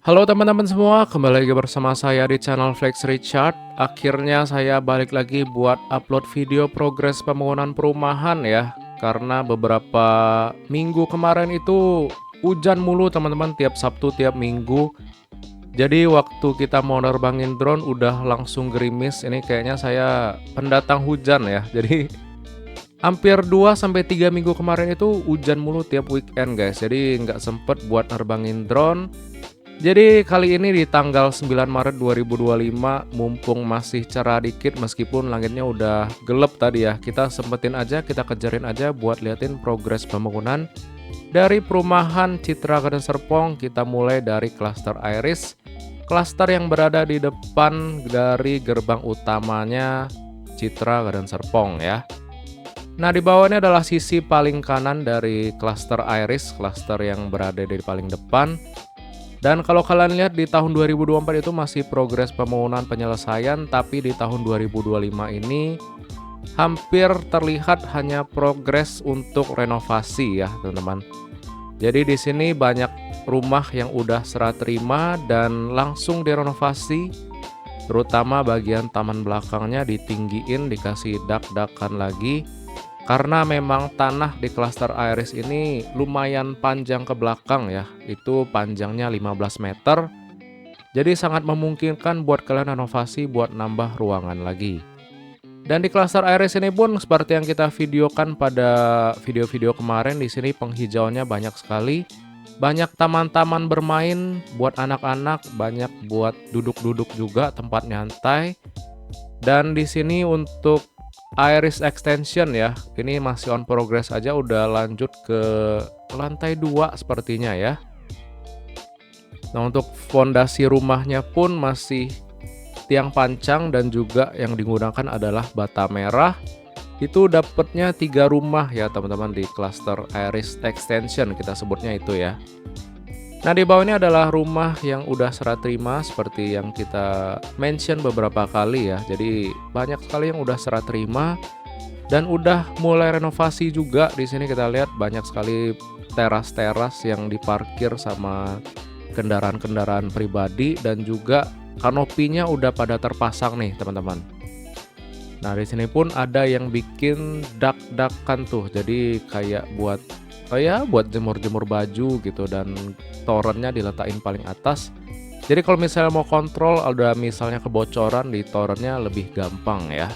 Halo teman-teman semua, kembali lagi bersama saya di channel Flex Richard. Akhirnya saya balik lagi buat upload video progres pembangunan perumahan ya. Karena beberapa minggu kemarin itu hujan mulu teman-teman, tiap Sabtu, tiap Minggu. Jadi waktu kita mau nerbangin drone udah langsung gerimis. Ini kayaknya saya pendatang hujan ya. Jadi hampir 2 sampai 3 minggu kemarin itu hujan mulu tiap weekend guys. Jadi nggak sempet buat nerbangin drone. Jadi kali ini di tanggal 9 Maret 2025, mumpung masih cerah dikit meskipun langitnya udah gelap tadi ya, kita sempetin aja, kita kejarin aja buat liatin progres pembangunan dari perumahan Citra Garden Serpong. Kita mulai dari klaster Iris, klaster yang berada di depan dari gerbang utamanya Citra Garden Serpong ya. Nah, di bawahnya adalah sisi paling kanan dari klaster Iris, klaster yang berada di paling depan. Dan kalau kalian lihat di tahun 2024 itu masih progres pembangunan penyelesaian, tapi di tahun 2025 ini hampir terlihat hanya progres untuk renovasi ya, teman-teman. Jadi di sini banyak rumah yang udah serah terima dan langsung direnovasi, terutama bagian taman belakangnya ditinggiin, dikasih dak-dakan lagi. Karena memang tanah di klaster Iris ini lumayan panjang ke belakang ya, itu panjangnya 15 meter. Jadi sangat memungkinkan buat kalian renovasi buat nambah ruangan lagi. Dan di klaster Iris ini pun seperti yang kita videokan pada video-video kemarin, di sini penghijauannya banyak sekali. Banyak taman-taman bermain buat anak-anak, banyak buat duduk-duduk juga, tempat nyantai. Dan di sini untuk Iris extension ya, ini masih on progress aja, udah lanjut ke lantai 2 sepertinya ya. Nah, untuk fondasi rumahnya pun masih tiang pancang dan juga yang digunakan adalah bata merah. Itu dapatnya 3 rumah ya teman-teman di cluster Iris extension, kita sebutnya itu ya. Nah, di bawah ini adalah rumah yang udah serah terima seperti yang kita mention beberapa kali ya. Jadi banyak sekali yang udah serah terima dan udah mulai renovasi juga. Di sini kita lihat banyak sekali teras-teras yang diparkir sama kendaraan-kendaraan pribadi dan juga kanopinya udah pada terpasang nih, teman-teman. Nah, di sini pun ada yang bikin dak-dakan tuh. Jadi kayak buat buat jemur-jemur baju gitu, dan torennya diletakin paling atas. Jadi kalau misalnya mau kontrol ada misalnya kebocoran di torennya lebih gampang ya.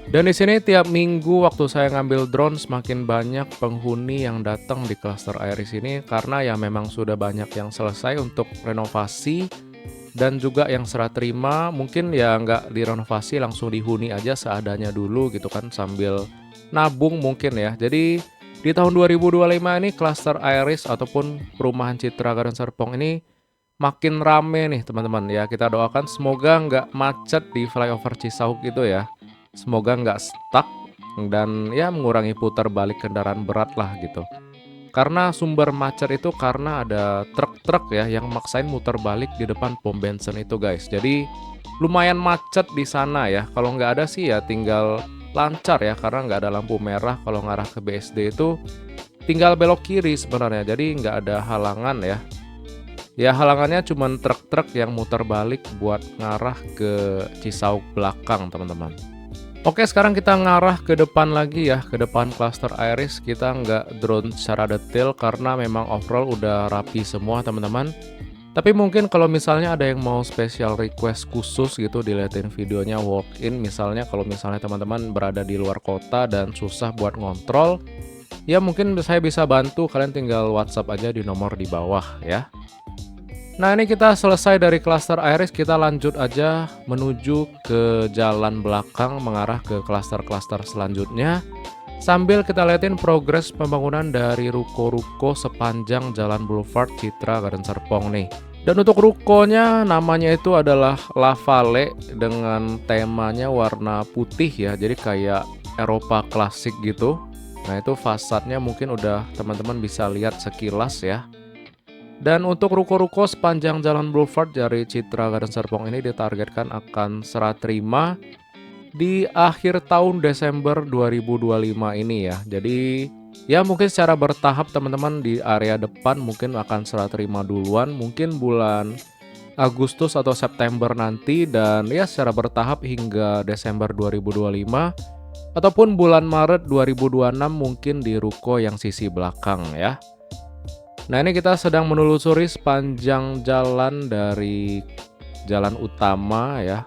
Dan di sini tiap minggu waktu saya ngambil drone semakin banyak penghuni yang datang di klaster Iris ini karena ya memang sudah banyak yang selesai untuk renovasi dan juga yang serah terima mungkin ya nggak direnovasi, langsung dihuni aja seadanya dulu gitu kan sambil nabung mungkin ya. Jadi di tahun 2025 ini klaster Iris ataupun perumahan Citra Garden Serpong ini makin rame nih teman-teman ya. Kita doakan semoga nggak macet di flyover Cisauk itu ya. Semoga nggak stuck dan ya mengurangi putar balik kendaraan berat lah gitu. Karena sumber macet itu karena ada truk-truk ya yang maksain muter balik di depan pom bensin itu guys. Jadi lumayan macet di sana ya. Kalau nggak ada sih ya tinggal lancar ya, karena nggak ada lampu merah. Kalau ngarah ke BSD itu tinggal belok kiri sebenarnya, jadi nggak ada halangan ya. Ya halangannya cuma truk-truk yang muter balik buat ngarah ke Cisauk belakang teman-teman. Oke, sekarang kita ngarah ke depan lagi ya, ke depan klaster Iris. Kita nggak drone secara detail karena memang overall udah rapi semua teman-teman. Tapi mungkin kalau misalnya ada yang mau special request khusus gitu dilihatin videonya walk-in, misalnya kalau misalnya teman-teman berada di luar kota dan susah buat ngontrol, ya mungkin saya bisa bantu, kalian tinggal WhatsApp aja di nomor di bawah ya. Nah, ini kita selesai dari klaster Iris, kita lanjut aja menuju ke jalan belakang mengarah ke klaster-klaster selanjutnya. Sambil kita liatin progres pembangunan dari ruko-ruko sepanjang Jalan Boulevard Citra Garden Serpong nih. Dan untuk rukonya namanya itu adalah La Vale dengan temanya warna putih ya, jadi kayak Eropa klasik gitu. Nah, itu fasadnya mungkin udah teman-teman bisa lihat sekilas ya. Dan untuk ruko-ruko sepanjang Jalan Boulevard dari Citra Garden Serpong ini ditargetkan akan serah terima di akhir tahun Desember 2025 ini ya. Jadi Ya mungkin secara bertahap teman-teman di area depan mungkin akan serah terima duluan, mungkin bulan Agustus atau September nanti dan ya secara bertahap hingga Desember 2025 ataupun bulan Maret 2026 mungkin di ruko yang sisi belakang ya. Nah ini kita sedang menelusuri sepanjang jalan dari jalan utama ya,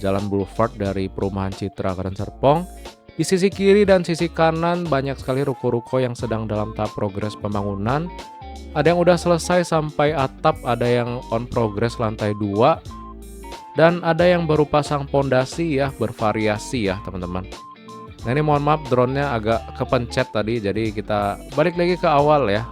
jalan boulevard dari perumahan Citra Garden Serpong. Di sisi kiri dan sisi kanan banyak sekali ruko-ruko yang sedang dalam tahap progres pembangunan. Ada yang udah selesai sampai atap, ada yang on progress lantai 2, dan ada yang baru pasang pondasi ya, bervariasi ya teman-teman. Nah ini mohon maaf drone-nya agak kepencet tadi, jadi kita balik lagi ke awal ya.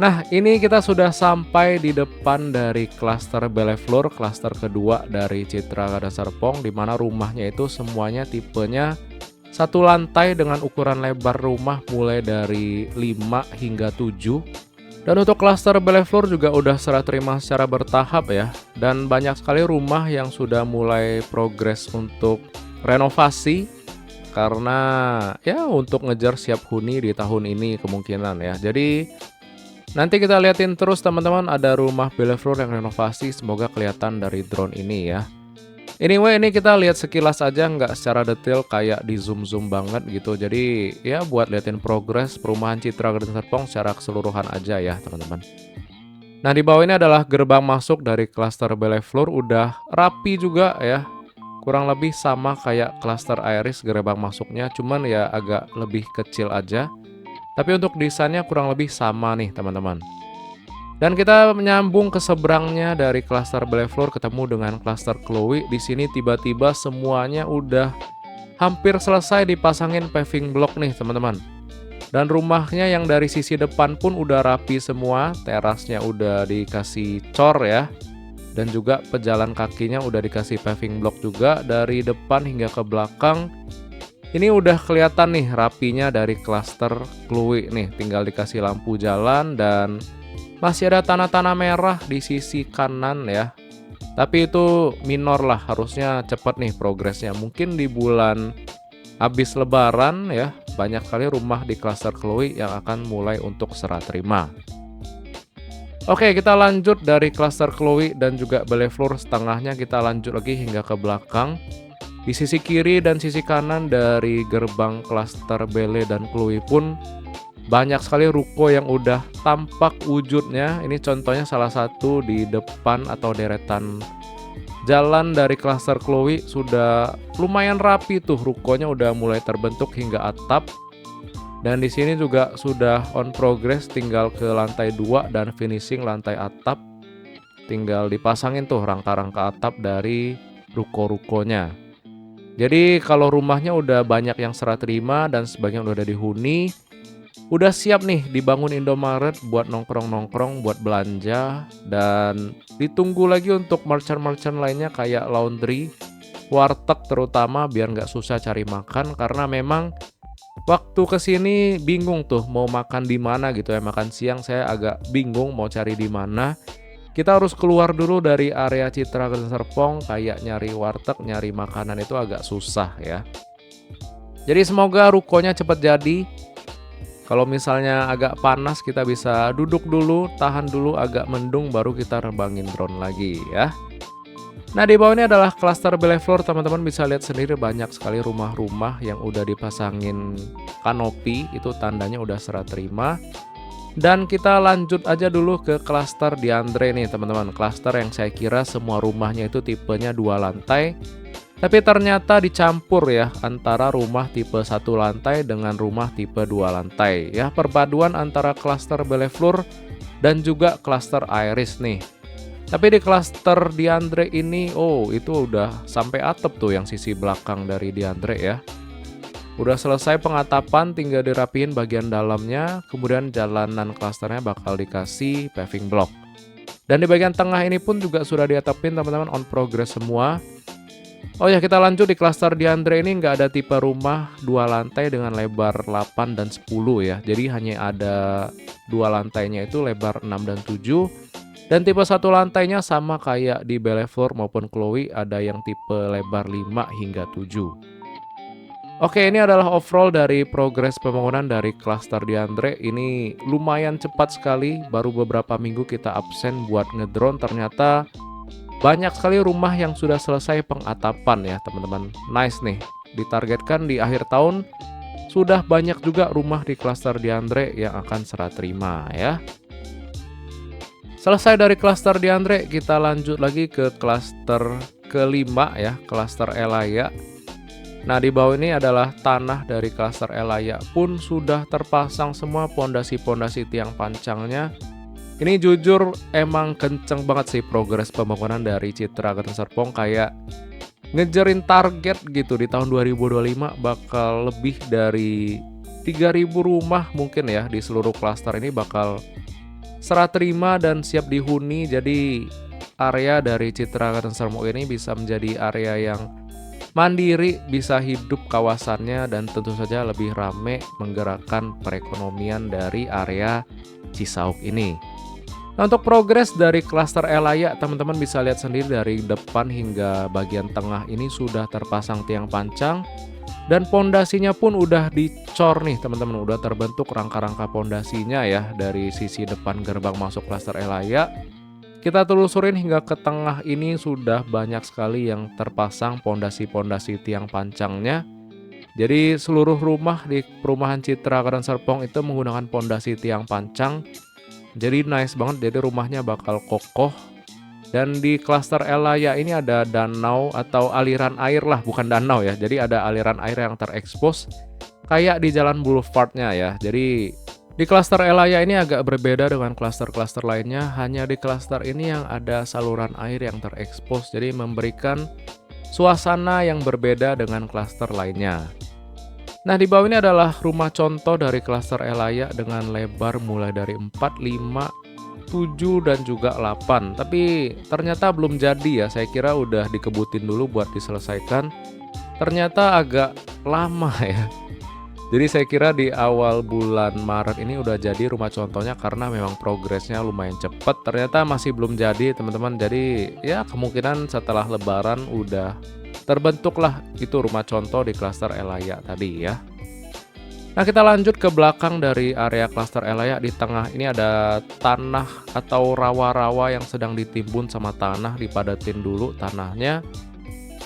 Nah ini kita sudah sampai di depan dari klaster Bellefleur, klaster kedua dari Citra Garden Serpong, di mana rumahnya itu semuanya tipenya satu lantai dengan ukuran lebar rumah mulai dari 5 hingga 7. Dan untuk klaster Bellefleur juga udah serah terima secara bertahap ya. Dan banyak sekali rumah yang sudah mulai progres untuk renovasi. Karena ya untuk ngejar siap huni di tahun ini kemungkinan ya. Jadi nanti kita liatin terus teman-teman, ada rumah Bellefleur yang renovasi, semoga kelihatan dari drone ini ya. Anyway, ini kita lihat sekilas aja, nggak secara detail kayak di zoom-zoom banget gitu. Jadi ya buat liatin progres perumahan Citra Garden Serpong secara keseluruhan aja ya teman-teman. Nah di bawah ini adalah gerbang masuk dari klaster Bellefleur, udah rapi juga ya. Kurang lebih sama kayak klaster Iris gerbang masuknya, cuman ya agak lebih kecil aja. Tapi untuk desainnya kurang lebih sama nih teman-teman. Dan kita menyambung ke seberangnya dari klaster Bellefleur ketemu dengan klaster Chloe. Di sini tiba-tiba semuanya udah hampir selesai dipasangin paving block nih teman-teman. Dan rumahnya yang dari sisi depan pun udah rapi semua, terasnya udah dikasih cor ya. Dan juga pejalan kakinya udah dikasih paving block juga dari depan hingga ke belakang. Ini udah kelihatan nih rapinya dari klaster Chloe nih, tinggal dikasih lampu jalan dan masih ada tanah-tanah merah di sisi kanan ya. Tapi itu minor lah, harusnya cepat nih progresnya. Mungkin di bulan habis lebaran ya, banyak sekali rumah di klaster Chloe yang akan mulai untuk serah terima. Oke, kita lanjut dari klaster Chloe dan juga Bellefleur, setengahnya kita lanjut lagi hingga ke belakang. Di sisi kiri dan sisi kanan dari gerbang klaster Belle dan Chloe pun banyak sekali ruko yang udah tampak wujudnya. Ini contohnya salah satu di depan atau deretan jalan dari klaster Chloe sudah lumayan rapi tuh, rukonya udah mulai terbentuk hingga atap. Dan di sini juga sudah on progress, tinggal ke lantai 2 dan finishing lantai atap. Tinggal dipasangin tuh rangka-rangka atap dari ruko-rukonya. Jadi kalau rumahnya udah banyak yang serah terima dan sebagian udah dihuni, udah siap nih dibangun Indomaret buat nongkrong-nongkrong, buat belanja. Dan ditunggu lagi untuk merchant-merchant lainnya kayak laundry, warteg terutama, biar nggak susah cari makan. Karena memang waktu kesini bingung tuh mau makan di mana gitu ya. Makan siang saya agak bingung mau cari di mana. Kita harus keluar dulu dari area Citra Garden Serpong, kayak nyari warteg, nyari makanan itu agak susah ya. Jadi semoga rukonya cepat jadi. Kalau misalnya agak panas kita bisa duduk dulu, tahan dulu agak mendung, baru kita terbangin drone lagi ya. Nah di bawah ini adalah klaster Bellefleur, teman-teman bisa lihat sendiri banyak sekali rumah-rumah yang udah dipasangin kanopi, itu tandanya udah serah terima. Dan kita lanjut aja dulu ke klaster Diandre nih teman-teman. Klaster yang saya kira semua rumahnya itu tipenya 2 lantai. Tapi ternyata dicampur ya antara rumah tipe 1 lantai dengan rumah tipe 2 lantai. Ya perpaduan antara klaster Bellefleur dan juga klaster Iris nih. Tapi di klaster Diandre ini, oh itu udah sampai atap tuh yang sisi belakang dari Diandre ya. Udah selesai pengatapan, tinggal dirapiin bagian dalamnya, kemudian jalanan klasternya bakal dikasih paving block. Dan di bagian tengah ini pun juga sudah diatapin teman-teman, on progress semua. Oh ya, kita lanjut di klaster Diandre ini nggak ada tipe rumah 2 lantai dengan lebar 8 dan 10 ya. Jadi hanya ada 2 lantainya itu lebar 6 dan 7. Dan tipe 1 lantainya sama kayak di Bellefleur maupun Chloe, ada yang tipe lebar 5 hingga 7. Oke, ini adalah overall dari progres pembangunan dari klaster Diandre. Ini lumayan cepat sekali, baru beberapa minggu kita absen buat ngedrone. Ternyata banyak sekali rumah yang sudah selesai pengatapan ya teman-teman. Nice nih, ditargetkan di akhir tahun sudah banyak juga rumah di klaster Diandre yang akan serah terima ya. Selesai dari klaster Diandre, kita lanjut lagi ke klaster kelima ya, klaster Elaya. Nah, di bawah ini adalah tanah dari klaster Elaya pun sudah terpasang semua pondasi-pondasi tiang pancangnya. Ini jujur emang kenceng banget sih progres pembangunan dari Citra Garden Serpong, kayak ngejerin target gitu di tahun 2025 bakal lebih dari 3.000 rumah mungkin ya di seluruh klaster ini bakal serah terima dan siap dihuni. Jadi area dari Citra Garden Serpong ini bisa menjadi area yang mandiri, bisa hidup kawasannya, dan tentu saja lebih rame menggerakkan perekonomian dari area Cisauk ini. Nah, untuk progres dari klaster Elaya, teman-teman bisa lihat sendiri dari depan hingga bagian tengah ini sudah terpasang tiang pancang dan pondasinya pun udah dicor nih teman-teman, udah terbentuk rangka-rangka pondasinya ya dari sisi depan gerbang masuk klaster Elaya. Kita telusurin hingga ke tengah ini sudah banyak sekali yang terpasang pondasi-pondasi tiang pancangnya. Jadi seluruh rumah di perumahan Citra Garden Serpong itu menggunakan pondasi tiang pancang. Jadi nice banget, jadi rumahnya bakal kokoh. Dan di klaster Elaya ini ada danau atau aliran air lah, bukan danau ya. Jadi ada aliran air yang terekspos kayak di jalan boulevardnya ya. Jadi di klaster Elaya ini agak berbeda dengan klaster-klaster lainnya, hanya di klaster ini yang ada saluran air yang terekspos, jadi memberikan suasana yang berbeda dengan klaster lainnya. Nah, di bawah ini adalah rumah contoh dari klaster Elaya dengan lebar mulai dari 4, 5, 7, dan juga 8. Tapi ternyata belum jadi ya, saya kira udah dikebutin dulu buat diselesaikan. Ternyata agak lama ya. Jadi saya kira di awal bulan Maret ini udah jadi rumah contohnya karena memang progresnya lumayan cepat. Ternyata masih belum jadi teman-teman. Jadi ya kemungkinan setelah Lebaran udah terbentuklah itu rumah contoh di klaster Elaya tadi ya. Nah, kita lanjut ke belakang dari area klaster Elaya. Di tengah ini ada tanah atau rawa-rawa yang sedang ditimbun sama tanah, dipadatin dulu tanahnya.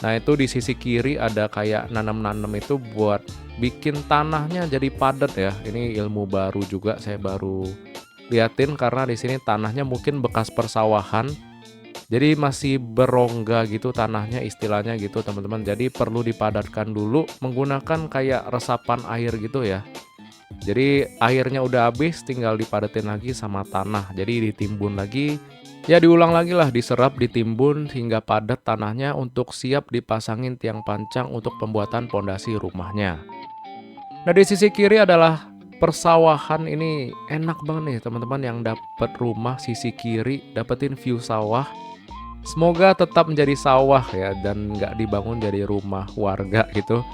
Nah, itu di sisi kiri ada kayak nanam-nanam itu buat bikin tanahnya jadi padat ya. Ini ilmu baru juga, saya baru liatin karena di sini tanahnya mungkin bekas persawahan. Jadi masih berongga gitu tanahnya istilahnya gitu teman-teman. Jadi perlu dipadatkan dulu menggunakan kayak resapan air gitu ya. Jadi airnya udah habis, tinggal dipadatin lagi sama tanah. Jadi ditimbun lagi. Ya diulang lagi lah, diserap, ditimbun hingga padat tanahnya untuk siap dipasangin tiang pancang untuk pembuatan pondasi rumahnya. Nah, di sisi kiri adalah persawahan. Ini enak banget nih teman-teman yang dapat rumah sisi kiri, dapetin view sawah. Semoga tetap menjadi sawah ya dan nggak dibangun jadi rumah warga gitu.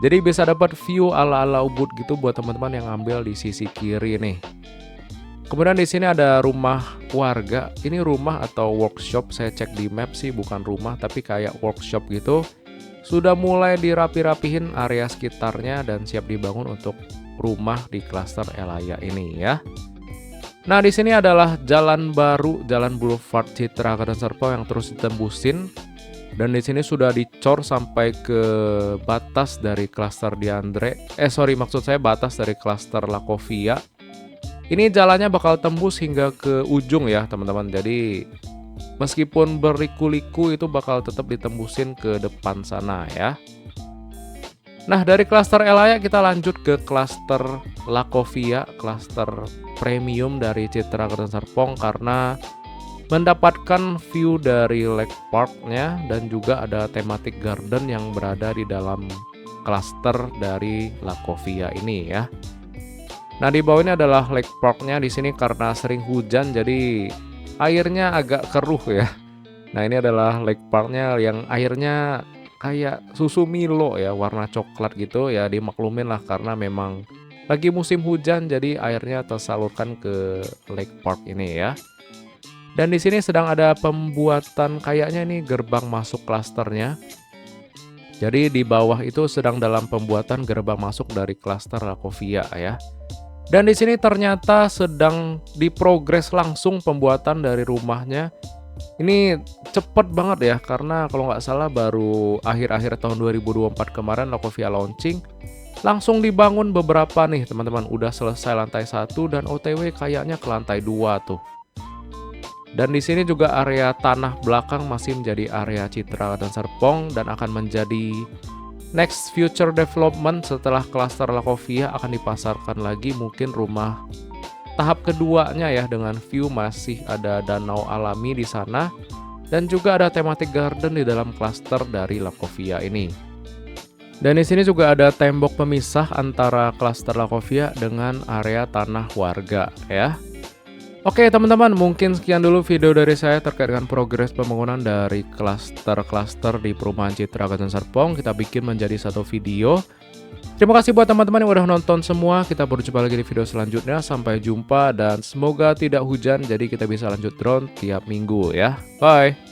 Jadi bisa dapat view ala-ala Ubud gitu buat teman-teman yang ambil di sisi kiri nih. Kemudian di sini ada rumah warga. Ini rumah atau workshop, saya cek di map sih bukan rumah tapi kayak workshop gitu. Sudah mulai dirapi-rapihin area sekitarnya dan siap dibangun untuk rumah di klaster Elaya ini ya. Nah, di sini adalah jalan baru, jalan Boulevard Citra Garden Serpong yang terus ditembusin. Dan di sini sudah dicor sampai ke batas dari klaster Diandre. Maksud saya batas dari klaster Lakovia. Ini jalannya bakal tembus hingga ke ujung ya teman-teman. Jadi meskipun berliku-liku itu bakal tetap ditembusin ke depan sana ya. Nah, dari klaster Elaya kita lanjut ke klaster Lakovia, klaster premium dari Citra Garden Serpong karena mendapatkan view dari Lake Park-nya dan juga ada thematic garden yang berada di dalam klaster dari Lakovia ini ya. Nah, di bawah ini adalah Lake Park-nya. Di sini karena sering hujan jadi airnya agak keruh ya. Nah, ini adalah Lake Park-nya yang airnya kayak susu Milo ya, warna coklat gitu ya, dimaklumin lah karena memang lagi musim hujan jadi airnya tersalurkan ke Lake Park ini ya. Dan di sini sedang ada pembuatan kayaknya ini gerbang masuk klasternya. Jadi di bawah itu sedang dalam pembuatan gerbang masuk dari klaster Lakovia ya. Dan di sini ternyata sedang diprogres langsung pembuatan dari rumahnya. Ini cepet banget ya, karena kalau nggak salah baru akhir-akhir tahun 2024 kemarin Lakovia launching. Langsung dibangun beberapa nih teman-teman, udah selesai lantai 1 dan OTW kayaknya ke lantai 2 tuh. Dan di sini juga area tanah belakang masih menjadi area Citra dan Serpong dan akan menjadi next future development setelah klaster Lakovia akan dipasarkan lagi mungkin rumah tahap keduanya ya, dengan view masih ada danau alami di sana dan juga ada thematic garden di dalam klaster dari Lakovia ini. Dan di sini juga ada tembok pemisah antara klaster Lakovia dengan area tanah warga ya. Oke teman-teman, mungkin sekian dulu video dari saya terkait dengan progres pembangunan dari klaster-klaster di perumahan Citra Ganten Serpong. Kita bikin menjadi satu video. Terima kasih buat teman-teman yang udah nonton semua. Kita berjumpa lagi di video selanjutnya. Sampai jumpa dan semoga tidak hujan jadi kita bisa lanjut drone tiap minggu ya. Bye.